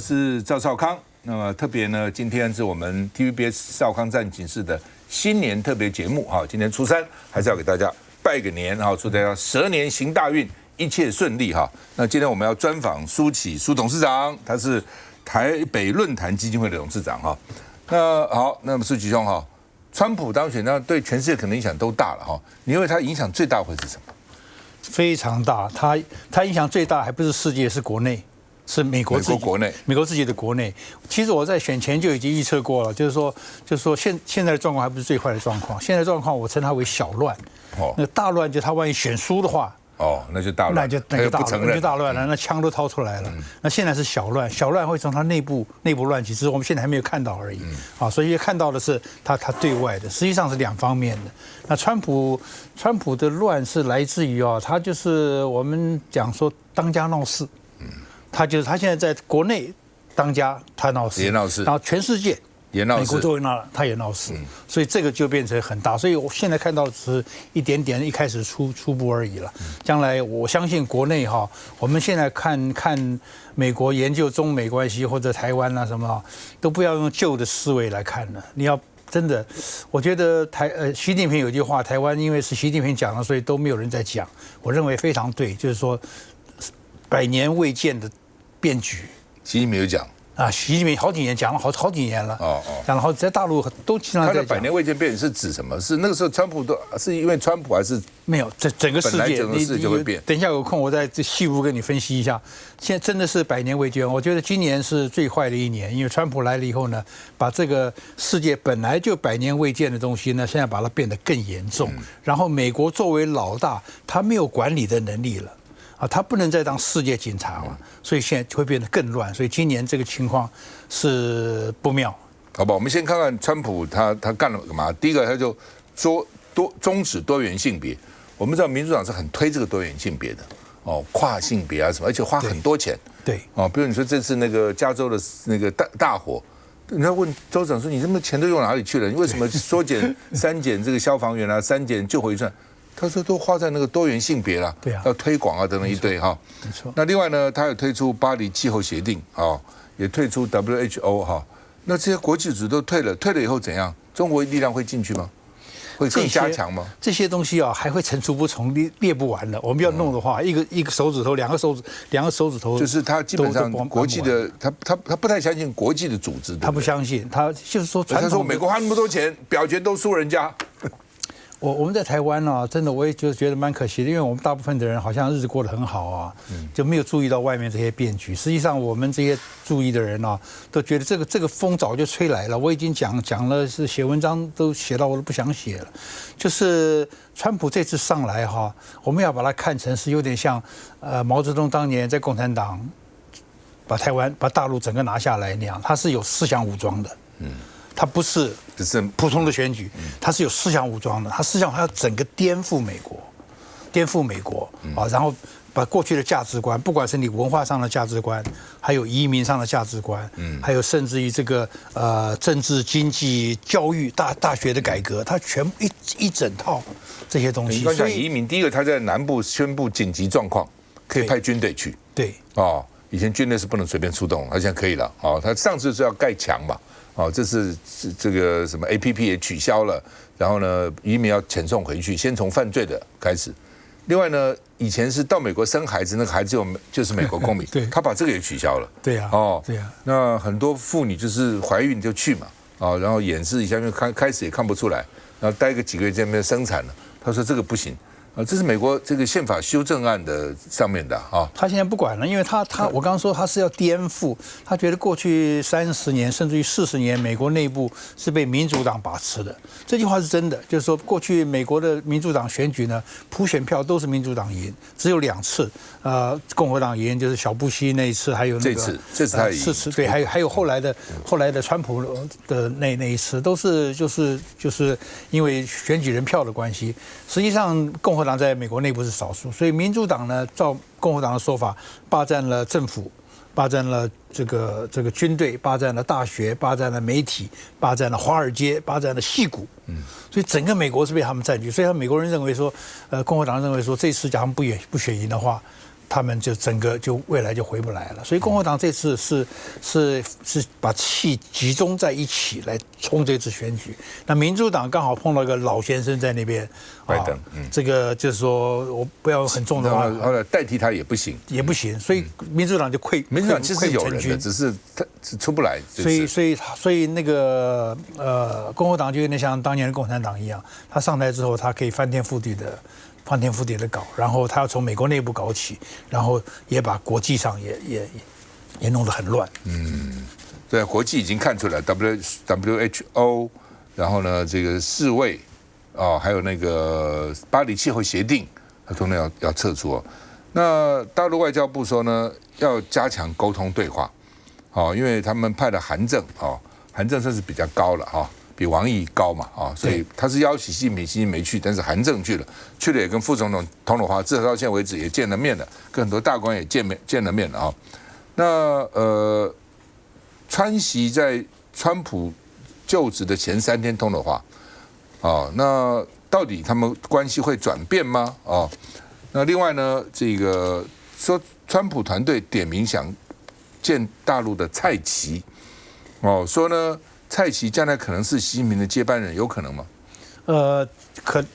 是赵少康。那么特别呢，今天是我们 TVBS 少康战警室的新年特别节目哈。今年初三，还是要给大家拜个年哈，祝大家蛇年行大运，一切顺利哈。那今天我们要专访苏启苏董事长，他是台北论坛基金会的董事长哈。那好，那么苏启兄哈，川普当选，那对全世界可能影响都大了哈。你认为他影响最大会是什么？非常大，它影响最大还不是世界，是国内，是美国自己国内，美国自己的国内。其实我在选前就已经预测过了，就是说现在的状况还不是最坏的状况，现在的状况我称它为小乱。哦，那大乱就他万一选输的话。哦，那就大乱，那就大乱了，那枪都掏出来了。那现在是小乱，小乱会从他内部乱起，只是我们现在还没有看到而已。啊，所以看到的是他对外的，实际上是两方面的。那川普的乱是来自于他就是我们讲说当家闹事。他现在在国内当家，他闹事，也闹事，然后全世界。美国都会闹，他也闹事，所以这个就变成很大。所以我现在看到的只是一点点，一开始初步而已了。将来我相信国内我们现在看美国研究中美关系或者台湾啊什么都不要用旧的思维来看了。你要真的，我觉得习近平有句话，台湾因为是习近平讲的，所以都没有人在讲。我认为非常对，就是说百年未见的变局。习近平有讲。习近平好几年讲了好几年了，讲了好，在大陆都经常在讲。他的百年未见变是指什么？是那个时候川普是因为川普还是没有？整个世界，整个世界就会变。等一下有空我再细部跟你分析一下。现在真的是百年未见，我觉得今年是最坏的一年，因为川普来了以后呢，把这个世界本来就百年未见的东西呢，现在把它变得更严重。然后美国作为老大，他没有管理的能力了。他不能再当世界警察了，所以现在会变得更乱。所以今年这个情况是不妙。好吧，我们先看看川普他干了干嘛？第一个，他就终止多元性别。我们知道民主党是很推这个多元性别的跨性别啊什么，而且花很多钱。对比如你说这次那个加州的那个大火，你要问州长说你这么钱都用哪里去了？你为什么删减这个消防员啊，删减救火预算？他说都花在那个多元性别了，对啊，要推广啊等等一堆哈。没错。那另外呢，他有推出巴黎气候协定也退出 WHO 那这些国际组织都退了以后怎样？中国力量会进去吗？会更加强吗？这些东西还会层出不穷，列不完的。我们要弄的话，一个手指头，两个手指头，就是他基本上国际的，他不太相信国际的组织，他不相信，他就是说，他说美国花那么多钱，表决都输人家。我们在台湾真的我也觉得蛮可惜的，因为我们大部分的人好像日子过得很好就没有注意到外面这些变局。实际上，我们这些注意的人都觉得这个风早就吹来了。我已经讲了，是写文章都写到我都不想写了。就是川普这次上来我们要把它看成是有点像毛泽东当年在共产党把大陆整个拿下来那样，他是有思想武装的。他不是普通的选举，他是有思想武装的。他思想他要整个颠覆美国然后把过去的价值观，不管是你文化上的价值观，还有移民上的价值观，还有甚至于这个政治、经济、教育、大学的改革，他全部一整套这些东西。你刚讲移民，第一个他在南部宣布紧急状况，可以派军队去。对以前军队是不能随便出动，他现在可以了。他上次是要盖墙嘛。这是这个什么 APP 也取消了，然后呢，移民要遣送回去，先从犯罪的开始。另外呢，以前是到美国生孩子，那个孩子就是美国公民，对，他把这个也取消了。对呀，对呀。那很多妇女就是怀孕就去嘛，然后演示一下，因为开始也看不出来，然后待个几个月在那边生产了。他说这个不行。这是美国这个宪法修正案的上面的他现在不管了，因为我刚刚说他是要颠覆，他觉得过去30年甚至于40年，美国内部是被民主党把持的。这句话是真的，就是说过去美国的民主党选举呢，普选票都是民主党赢，只有2次，共和党赢，就是小布希那一次，还有那个这次他赢4次，对，还有后来的川普的那一次，都是就是因为选举人票的关系，实际上共和党在美国内部是少数，所以民主党呢，照共和党的说法，霸占了政府，霸占了这个军队，霸占了大学，霸占了媒体，霸占了华尔街，霸占了矽谷。所以整个美国是被他们占据。所以美国人认为说，共和党认为说，这次假如不选赢的话，他们就整个就未来就回不来了。所以共和党这次是把气集中在一起来冲这次选举。那民主党刚好碰到一个老先生在那边，拜登，这个就是说我不要很重的话，后来代替他也不行，所以民主党就民主党其实有人的，只是他是出不来。所以那个共和党就有点像当年的共产党一样，他上台之后，他可以翻天覆地的搞，然后他要从美国内部搞起，然后也把国际上也弄得很乱。对，国际已经看出来 WHO， 然后呢，这个世卫还有那个巴黎气候协定，他通通要撤出哦。那大陆外交部说呢，要加强沟通对话，因为他们派了韩正，韩正算是比较高了哈。比王毅高嘛所以他是邀请习近平没去，但是韩正去了也跟副总统通了话，至少到现在为止也见了面了，跟很多大官也见了面了啊。那川习在川普就职的前3天通了话那到底他们关系会转变吗？那另外呢，这个说川普团队点名想见大陆的蔡奇说呢。蔡奇将来可能是习近平的接班人，有可能吗？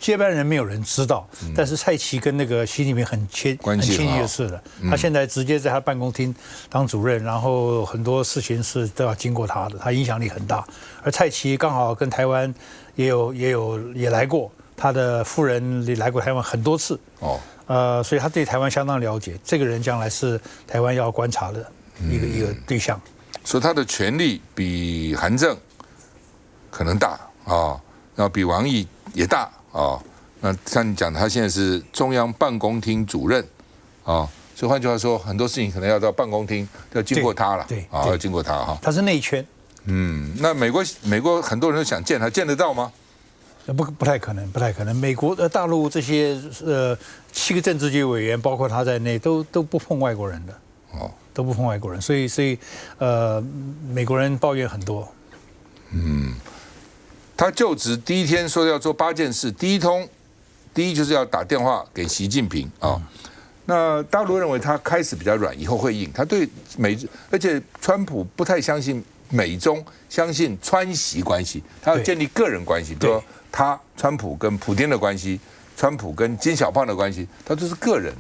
接班人没有人知道，但是蔡奇跟那个习近平很亲密就是了。他现在直接在他办公厅当主任，然后很多事情是都要经过他的，他影响力很大。而蔡奇刚好跟台湾也来过，他的夫人也来过台湾很多次。所以他对台湾相当了解。这个人将来是台湾要观察的一个对象。所以他的权力比韩正可能大然后比王毅也大那像你讲的，他现在是中央办公厅主任所以换句话说，很多事情可能要到办公厅，要经过他了，要经过他他是内圈。那美国很多人都想见他，见得到吗？不太可能。美国大陆这些7个政治局委员，包括他在内，都不碰外国人的。都不碰外国人，所以美国人抱怨很多。他就职第1天说要做8件事，第一就是要打电话给习近平那大陆认为他开始比较软，以后会硬。他对而且川普不太相信美中，相信川习关系，他要建立个人关系，比如说川普跟普丁的关系，川普跟金小胖的关系，他都是个人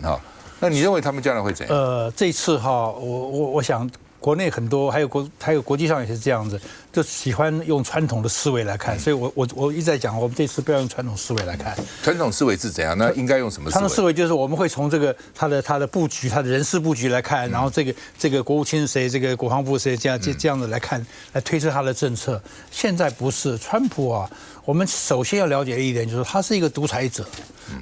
那你认为他们将来会怎样？这次我想国内很多还有国际上也是这样子，就喜欢用传统的思维来看，所以我一直在讲，我们这次不要用传统思维来看。传统思维是怎样？那应该用什么思维？传统思维就是我们会从这个他的布局，他的人事布局来看，然后这个国务卿谁，这个国防部谁，这样的来看，来推测他的政策。现在不是川普我们首先要了解一点，就是他是一个独裁者。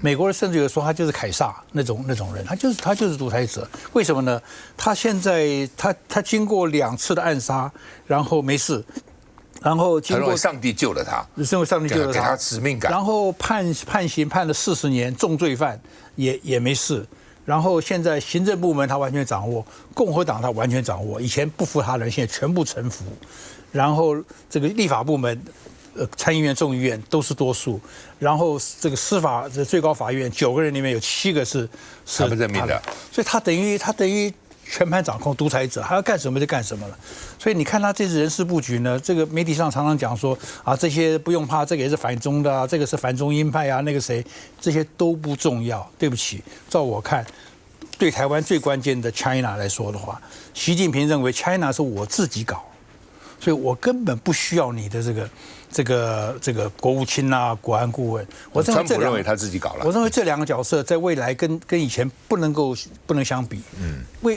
美国人甚至有说他就是凯撒那种人，他就是独裁者。为什么呢？他现在他经过2次的暗杀，然后没事，然后经过上帝救了他，认为上帝救了他，给他使命感，然后判刑判了40年，重罪犯也没事。然后现在行政部门他完全掌握，共和党他完全掌握，以前不服他的人现在全部臣服。然后这个立法部门。参议院、众议院都是多数，然后这个司法最高法院9个人里面有7个是他们任命的，所以他等于全盘掌控，独裁者，他要干什么就干什么了。所以你看他这次人事布局呢，这个媒体上常常讲说这些不用怕，这个也是反中的这个是反中鹰派那个谁，这些都不重要。对不起，照我看，对台湾最关键的 China 来说的话，习近平认为 China 是我自己搞，所以我根本不需要你的这个国务卿国安顾问。川普认为他自己搞了。我认为这2个角色在未来跟以前不能相比。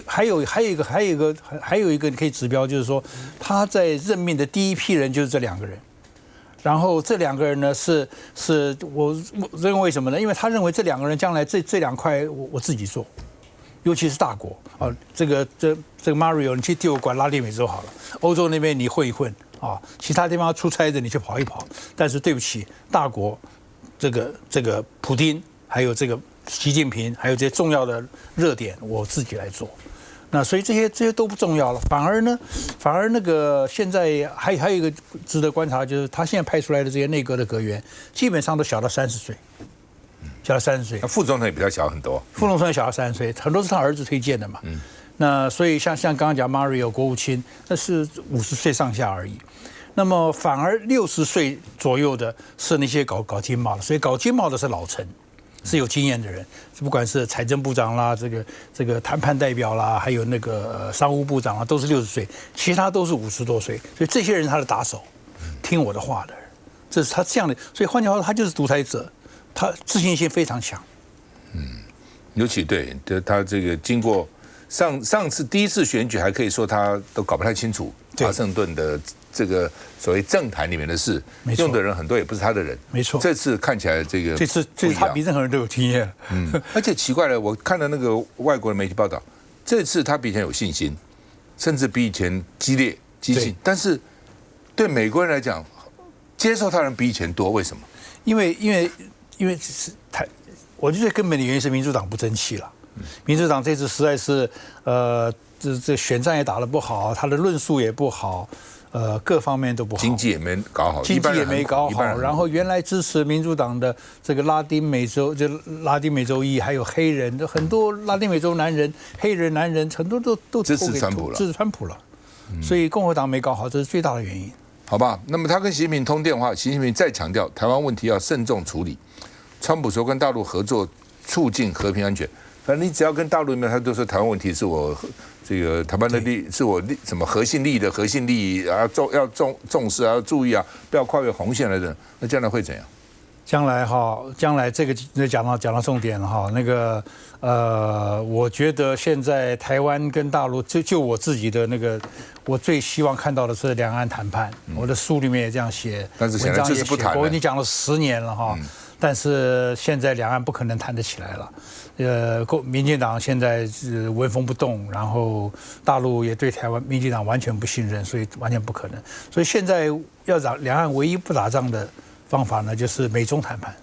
还有一个可以指标，就是说他在任命的第一批人就是这2个人。然后这2个人呢是我认为什么呢？因为他认为这2个人将来这2块我自己做。尤其是大国这个 Mario 你去替我管拉丁美洲好了，欧洲那边你混一混其他地方出差的你去跑一跑。但是对不起，大国这个普丁还有这个习近平还有这些重要的热点我自己来做。那所以这些都不重要了，反而那个现在还有一个值得观察，就是他现在派出来的这些内阁的阁员基本上都小到30岁。小他30岁。那副总统也比他小很多，副总统小他30岁，很多是他儿子推荐的嘛。那所以像刚刚讲 Mario 国务卿，那是50岁上下而已。那么反而60岁左右的是那些搞经贸的，所以搞经贸的是老臣，是有经验的人，不管是财政部长啦，这个谈判代表啦，还有那个商务部长啊，都是60岁，其他都是50多岁，所以这些人是他的打手，听我的话的人，这是他这样的，所以换句话说，他就是独裁者，他自信心非常强。尤其对他这个经过上次第一次选举，还可以说他都搞不太清楚华盛顿的这个所谓政坛里面的事，用的人很多也不是他的人，没错。这次看起来这次他比任何人都有经验。而且奇怪了，我看了那个外国的媒体报道，这次他比以前有信心，甚至比以前激进，但是对美国人来讲，接受他的人比以前多，为什么？因为我觉得根本的原因是民主党不争气了。民主党这次实在是这选战也打得不好，他的论述也不好，各方面都不好，经济也没搞好，经济也没搞好。然后原来支持民主党的这个拉丁美洲裔，还有黑人，很多拉丁美洲男人、黑人男人，很多都支持川普了，所以共和党没搞好，这是最大的原因。好吧，那么他跟习近平通电话，习近平再强调台湾问题要慎重处理。川普说跟大陆合作促进和平安全，反正你只要跟大陆里面，他都说台湾问题是我这个台湾的是我什么核心利益的核心利益啊，要重视啊，要注意啊，不要跨越红线来的。那将来会怎样？将来这个讲到重点了哈。那个我觉得现在台湾跟大陆，就我自己的那个，我最希望看到的是两岸谈判。我的书里面也这样写，但是现在就是不谈了。我已经讲了10年了哈。但是现在两岸不可能谈得起来了，民进党现在是纹风不动，然后大陆也对台湾民进党完全不信任，所以完全不可能。所以现在要让两岸唯一不打仗的方法呢，就是美中谈判。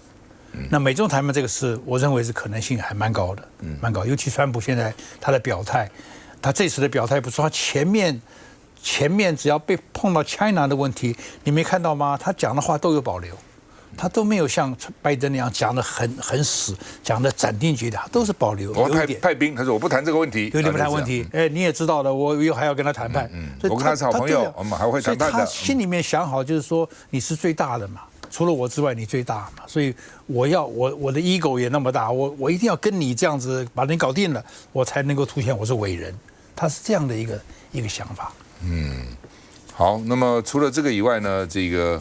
那美中谈判这个事，我认为是可能性还蛮高的，蛮高。尤其川普现在他的表态，他这次的表态不错，他前面只要被碰到 China 的问题，你没看到吗？他讲的话都有保留。他都没有像拜登那样讲得很死，讲得斩钉截铁，都是保留。我派兵，他说我不谈这个问题，有点不谈问题。哎，你也知道的，我以后还要跟他谈判。我跟他是好朋友，我们还会谈判的。他心里面想好，就是说你是最大的嘛，除了我之外你最大嘛，所以我的 ego 也那么大，我一定要跟你这样子把你搞定了，我才能够凸显我是伟人。他是这样的一个想法。好，那么除了这个以外呢，这个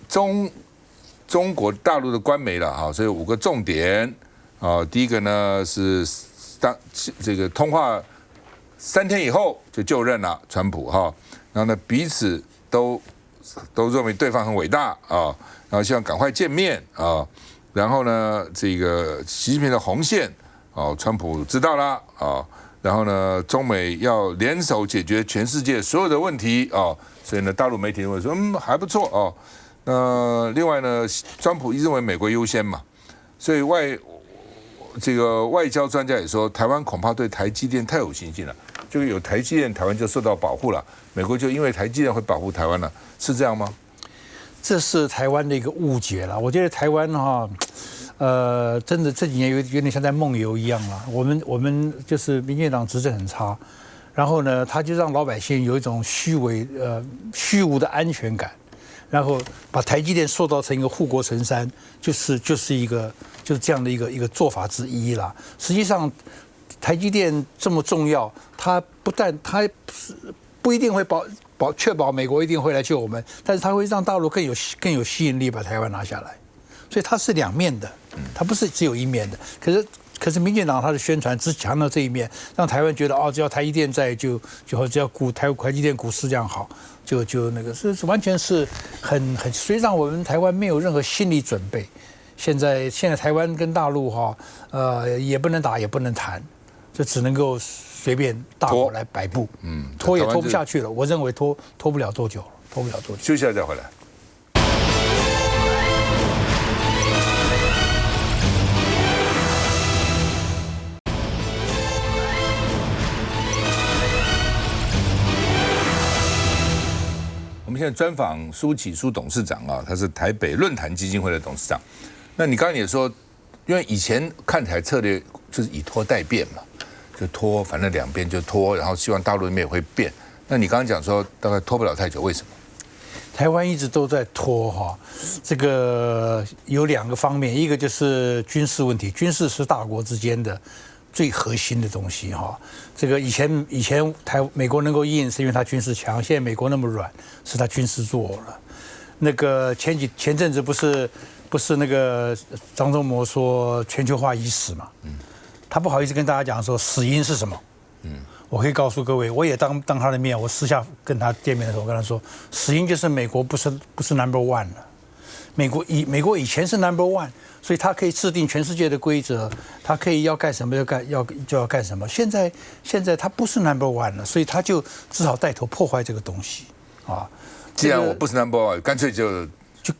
中国大陆的官媒了哈，所以5个重点啊。第一个呢是这个通话3天以后就任了川普哈，然后呢彼此都认为对方很伟大啊，然后希望赶快见面啊，然后呢这个习近平的红线啊，川普知道了啊，然后呢中美要联手解决全世界所有的问题啊，所以呢大陆媒体认为说还不错哦。另外呢，川普一直认为美国优先嘛，所以外交专家也说，台湾恐怕对台积电太有信心了，就有台积电，台湾就受到保护了，美国就因为台积电会保护台湾了，是这样吗？这是台湾的一个误解了。我觉得台湾哈，真的这几年有点像在梦游一样了。我们就是民进党执政很差，然后呢，他就让老百姓有一种虚无的安全感。然后把台积电塑造成一个护国神山，就是这样的一个做法之一啦。实际上，台积电这么重要，它不一定会确保美国一定会来救我们，但是它会让大陆更有吸引力把台湾拿下来。所以它是两面的，它不是只有一面的。可是民进党他的宣传只强调这一面，让台湾觉得只要台积电在就只要台积电股市这样好。就那个是完全是所以让我们台湾没有任何心理准备。现在台湾跟大陆也不能打也不能谈，就只能够随便大国来摆布。拖也拖不下去了。我认为拖不了多久。休息了再回来。我们现在专访苏启书董事长啊，他是台北论坛基金会的董事长。那你刚刚也说，因为以前看起来策略就是以拖代变嘛，就拖，反正两边就拖，然后希望大陆那边也会变。那你刚刚讲说大概拖不了太久，为什么？台湾一直都在拖哈，这个有2个方面，一个就是军事问题，军事是大国之间的最核心的东西哈。这个以前美国能够硬是因为它军事强，现在美国那么软是它军事弱了。那个前阵子不是那个张忠谋说全球化已死嘛？他不好意思跟大家讲说死因是什么？我可以告诉各位，我也当他的面，我私下跟他见面的时候，我跟他说，死因就是美国不是 number one 了。美国以前是 number one， 所以他可以制定全世界的规则，他可以要干什么就要干什么。现在他不是 number one 了，所以他就只好带头破坏这个东西啊。既然我不是 number one， 干脆就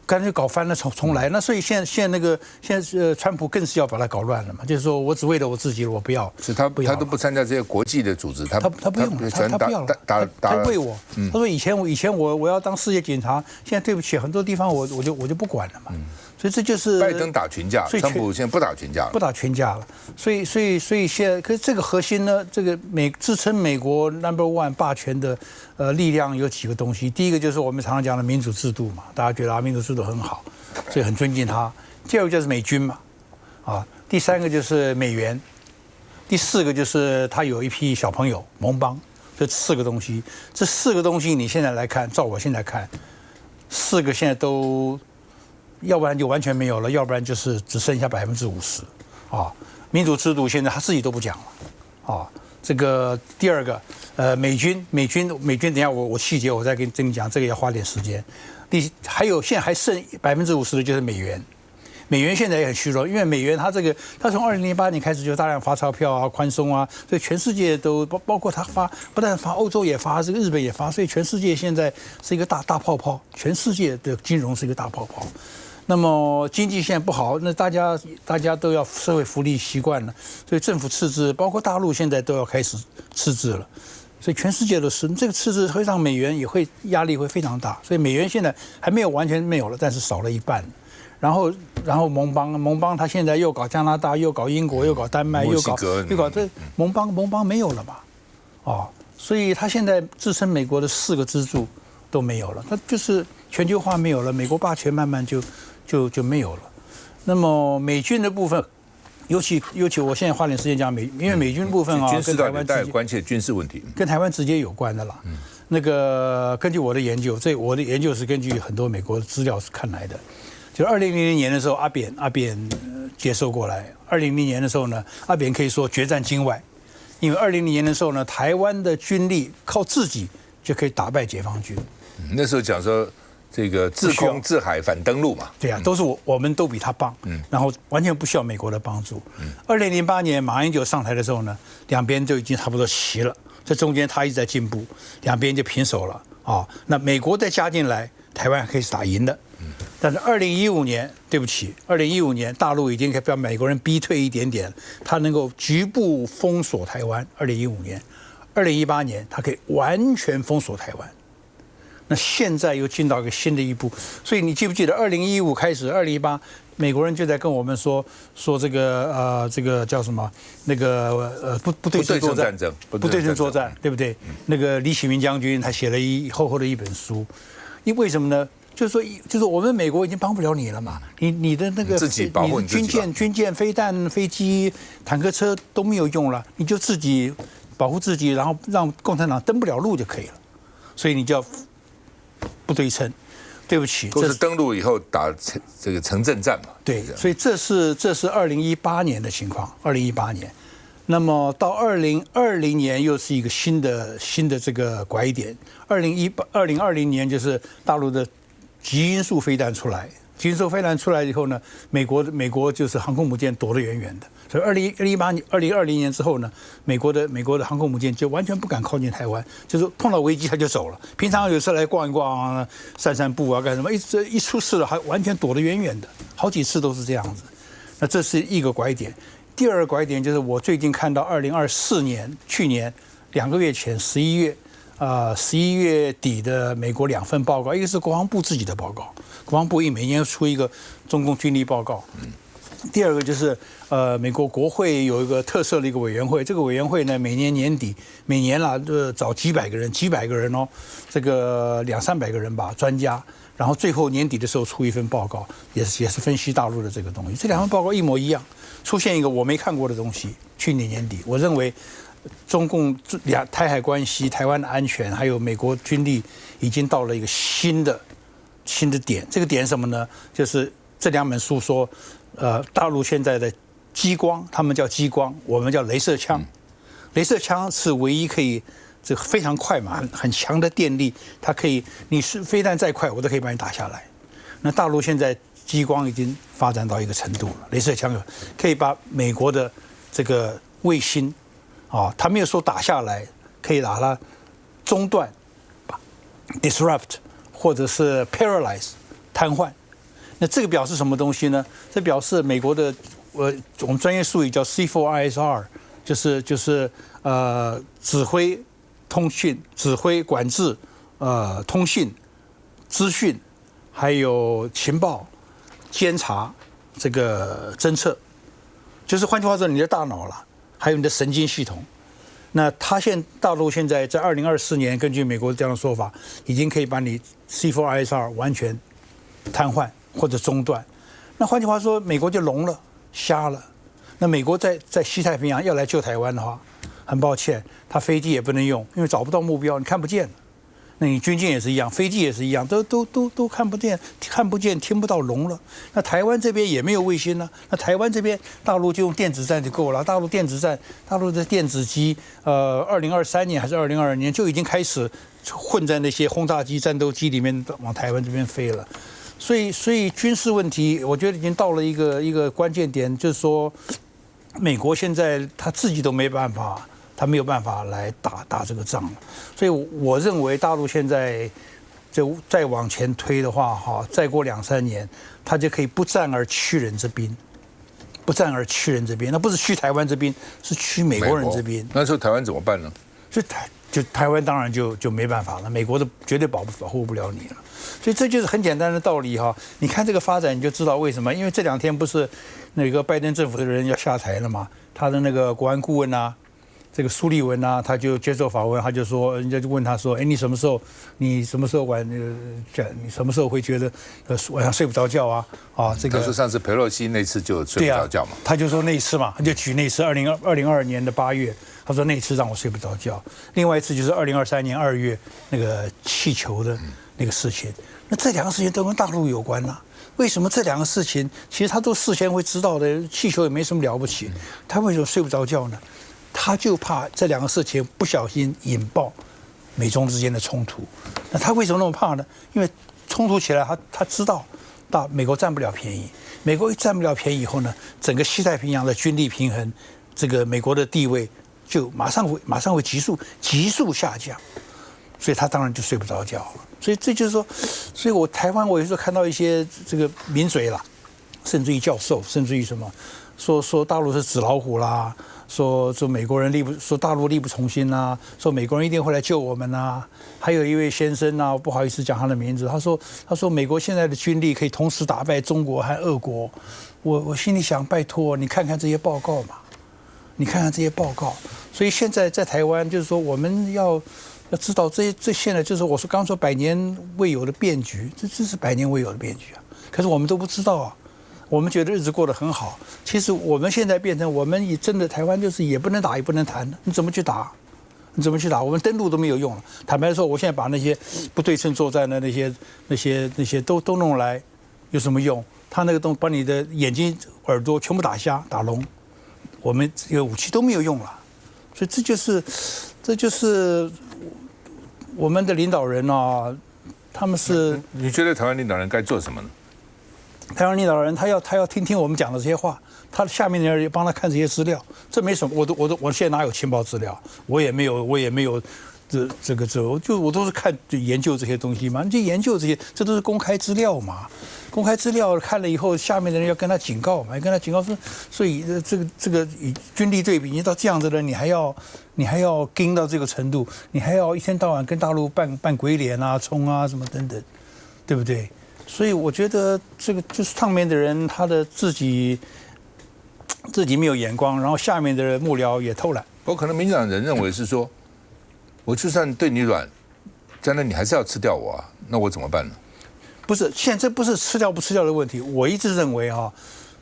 干脆搞翻了，重来。那所以现在川普更是要把它搞乱了嘛，就是说我只为了我自己，我不要。是他都不参加这些国际的组织，他不用了，他不要了，他为我。他说以前我要当世界警察，现在对不起，很多地方我就不管了嘛。所以这就是拜登打群架，川普现在不打群架了，不打群架了。所以现在，可是这个核心呢，这个支撑美国 number one 霸权的力量有几个东西。第一个就是我们常常讲的民主制度嘛，大家觉得民主制度很好，所以很尊敬他。第二个就是美军嘛，第三个就是美元，第4个就是他有一批小朋友盟邦，这4个东西。这4个东西你现在来看，照我现在看，4个现在都。要不然就完全没有了，要不然就是只剩下50%啊。民主制度现在他自己都不讲了啊。这个第2个，美军，等一下我细节我再跟你讲，这个要花点时间。还有现在还剩50%的就是美元，美元现在也很虚弱，因为美元它从2008年开始就大量发钞票啊、宽松啊，所以全世界都包括它发，不但发，欧洲也发，这个日本也发，所以全世界现在是一个大泡泡，全世界的金融是一个大泡泡。那么经济现在不好，那大家都要社会福利习惯了，所以政府赤字，包括大陆现在都要开始赤字了，所以全世界都是这个赤字会让美元也会压力会非常大，所以美元现在还没有完全没有了，但是少了一半。然后盟邦它现在又搞加拿大，又搞英国，又搞丹麦，又搞这盟邦没有了嘛，所以它现在支撑美国的4个支柱都没有了，它就是全球化没有了，美国霸权慢慢就没有了。那么美军的部分，尤其我现在花点时间讲因为美军部分军事跟台湾带关切军事问题，跟台湾直接有关的啦。那个根据我的研究，我的研究是根据很多美国的资料是看来的。就2000年的时候，阿扁接收过来。2000年的时候呢，阿扁可以说决战境外，因为2000年的时候呢，台湾的军力靠自己就可以打败解放军。那时候讲说。这个自空自海反登陆嘛，对啊，都是我们都比他棒，然后完全不需要美国的帮助。2008年马英九上台的时候呢，两边就已经差不多齐了，这中间他一直在进步，两边就平手了啊。那美国再加进来，台湾可以是打赢的。但是2015年，对不起，2015年大陆已经可以被美国人逼退一点点，他能够局部封锁台湾。2015年，2018年他可以完全封锁台湾。那现在又进到一个新的一步，所以你记不记得2015开始，2018美国人就在跟我们说这个叫什么那个不对称作战，不对称作战，对不对？那个李启明将军他写了厚厚的一本书，因为什么呢？就是我们美国已经帮不了你了嘛，你的那个自己保护你自己，军舰、飞弹、飞机、坦克车都没有用了，你就自己保护自己，然后让共产党登不了陆就可以了，所以你就要。不对称，对不起，都是登陆以后打这个城镇战嘛。对，所以这是2018年的情况，2018年。那么到2020年又是一个新的这个拐点。2020年就是大陆的极音速飞弹出来，极音速飞弹出来以后呢，美国就是航空母舰躲得远远的。所以2020年之后呢，美国的航空母舰就完全不敢靠近台湾，就是碰到危机他就走了。平常有时候来逛一逛、散步啊，干什么？一出事了还完全躲得远远的，好几次都是这样子。那这是一个拐点。第二个拐点就是我最近看到2024年，去年2个月前11月底的美国2份报告，一个是国防部自己的报告，国防部每年出一个中共军力报告。第二个就是美国国会有一个特色的一个委员会，这个委员会呢每年年底找几百个人哦，这个200-300个人吧，专家，然后最后年底的时候出一份报告，也是分析大陆的这个东西。这2份报告一模一样，出现一个我没看过的东西。去年年底，我认为中共台海关系、台湾的安全，还有美国军力已经到了一个新的点。这个点是什么呢？就是这2本书说。大陆现在的激光，他们叫激光，我们叫镭射枪。镭射枪是唯一可以这个非常快嘛，很强的电力，它可以你是飞弹再快，我都可以把你打下来。那大陆现在激光已经发展到一个程度了，镭射枪可以把美国的这个卫星它没有说打下来，可以把它中断、disrupt 或者是 paralyze 瘫痪。那这个表示什么东西呢？这表示美国的我们专业术语叫 C4ISR， 就是指挥、通讯、指挥、管制、通信、资讯，还有情报、监察、这个侦测，就是换句话说，你的大脑了，还有你的神经系统。那大陆现在在2024年，根据美国这样的说法，已经可以把你 C4ISR 完全瘫痪或者中断。那换句话说，美国就聋了、瞎了。那美国在西太平洋要来救台湾的话，很抱歉，它飞机也不能用，因为找不到目标，你看不见。那你军舰也是一样，飞机也是一样，都看不见，听不到聋了。那台湾这边也没有卫星呢，那台湾这边大陆就用电子战就够了。大陆的电子机，2023年还是2022年就已经开始混在那些轰炸机、战斗机里面往台湾这边飞了。所以军事问题，我觉得已经到了一个关键点，就是说，美国现在他自己都没办法。他没有办法来打这个仗，所以我认为大陆现在就再往前推的话，再过2-3年，他就可以不战而屈人之兵，那不是屈台湾这边，是屈美国人这边。那时候台湾怎么办呢？就台湾当然就没办法了，美国的绝对保护不了你了。所以这就是很简单的道理哈。你看这个发展，你就知道为什么。因为这2天不是那个拜登政府的人要下台了嘛，他的那个国安顾问啊。这个苏利文啊，他就接受访问，他就说，人家就问他说：“哎，你什么时候你什么时候会觉得晚上睡不着觉啊？”这个他说上次裴洛西那次就睡不着觉嘛，他就说那次嘛，他就举那次2022年的8月，他说那次让我睡不着觉。另外一次就是2023年2月那个气球的那个事情。那这2个事情都跟大陆有关呐。为什么这2个事情其实他都事先会知道的？气球也没什么了不起，他为什么睡不着觉呢？他就怕这2个事情不小心引爆美中之间的冲突。那他为什么那么怕呢？因为冲突起来，他知道美国占不了便宜。美国一占不了便宜以后呢，整个西太平洋的军力平衡，这个美国的地位就马上会急速下降。所以他当然就睡不着觉了。所以这就是说，所以我台湾我有时候看到一些这个名嘴啦，甚至于教授，甚至于什么说大陆是纸老虎啦。说美国人说大陆力不从心呐，说美国人一定会来救我们呐。还有一位先生呐，不好意思讲他的名字，他说美国现在的军力可以同时打败中国和俄国。我心里想，拜托你看看这些报告嘛，所以现在在台湾就是说我们要知道这现在就是我刚说100年未有的变局，这是100年未有的变局啊。可是我们都不知道啊。我们觉得日子过得很好，其实我们现在变成我们也真的台湾就是也不能打也不能谈，你怎么去打？我们登陆都没有用了。坦白说，我现在把那些不对称作战的那些都弄来，有什么用？他那个东把你的眼睛、耳朵全部打瞎、打聋，我们这个武器都没有用了。所以这就是我们的领导人啊，他们是。你觉得台湾领导人该做什么呢？台湾领导人他要听我们讲的这些话，他下面的人也帮他看这些资料，这没什么，我现在哪有情报资料，我也没有我都是看研究这些东西嘛，你就研究这些，这都是公开资料嘛，公开资料看了以后，下面的人要跟他警告嘛，跟他警告说，所以这个与军力对比，你到这样子的，你还要盯到这个程度，你还要一天到晚跟大陆扮鬼脸啊、冲啊什么等等，对不对？所以我觉得这个就是上面的人他的自己没有眼光，然后下面的幕僚也偷懒。我可能民进党人认为是说，我就算对你软，将来你还是要吃掉我啊，那我怎么办呢？不是，现在这不是吃掉不吃掉的问题。我一直认为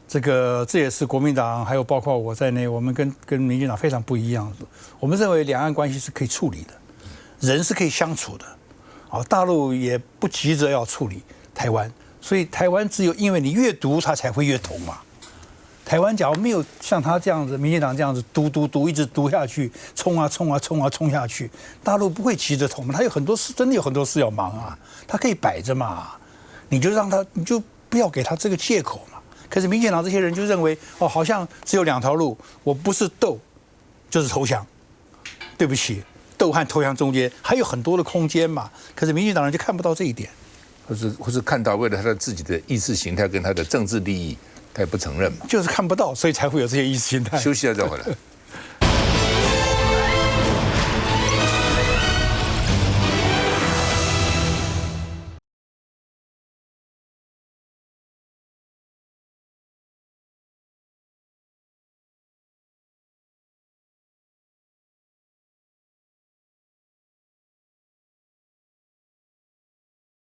这也是国民党还有包括我在内，我们跟民进党非常不一样的。我们认为两岸关系是可以处理的，人是可以相处的。大陆也不急着要处理台湾，所以台湾只有因为你越毒，它才会越痛嘛。台湾假如没有像他这样子，民进党这样子毒一直毒下去，冲下去，大陆不会急着捅嘛。他有很多事，真的有很多事要忙啊，他可以摆着嘛。你就让他，你就不要给他这个借口嘛。可是民进党这些人就认为，好像只有两条路，我不是斗，就是投降。对不起，斗和投降中间还有很多的空间嘛。可是民进党人就看不到这一点，或是看到为了他的自己的意识形态跟他的政治利益，他也不承认嘛。就是看不到，所以才会有这些意识形态。休息一下再回来。